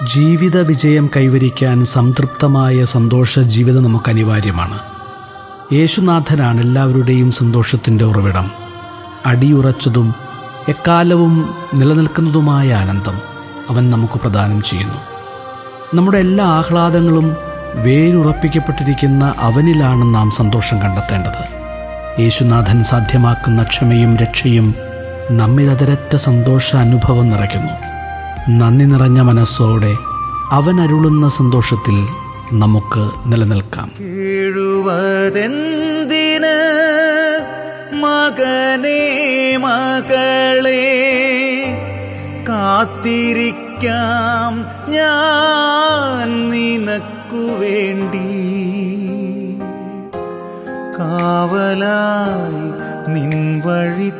ജീവിത വിജയം കൈവരിക്കാൻ സംതൃപ്തമായ സന്തോഷ ജീവിതം നമുക്ക് അനിവാര്യമാണ്. യേശുനാഥനാണ് എല്ലാവരുടെയും സന്തോഷത്തിൻ്റെ ഉറവിടം. അടിയുറച്ചതും എക്കാലവും നിലനിൽക്കുന്നതുമായ ആനന്ദം അവൻ നമുക്ക് പ്രദാനം ചെയ്യുന്നു. നമ്മുടെ എല്ലാ ആഹ്ലാദങ്ങളും വേരുറപ്പിക്കപ്പെട്ടിരിക്കുന്ന അവനിലാണ് നാം സന്തോഷം കണ്ടെത്തേണ്ടത്. യേശുനാഥൻ സാധ്യമാക്കുന്ന ക്ഷമയും രക്ഷയും നമ്മിൽ അതിരറ്റ സന്തോഷ അനുഭവം നിറയ്ക്കുന്നു. നന്ദി നിറഞ്ഞ മനസ്സോടെ അവൻ അരുളുന്ന സന്തോഷത്തിൽ നമുക്ക് നിലനിൽക്കാം. കേഴുവതെന്തിന് മകനേ മകളേ, കാത്തിരിക്കാം ഞാൻ നിനക്കു വേണ്ടി, കാവലായി നിൻ വഴിത്താരയിലെൻ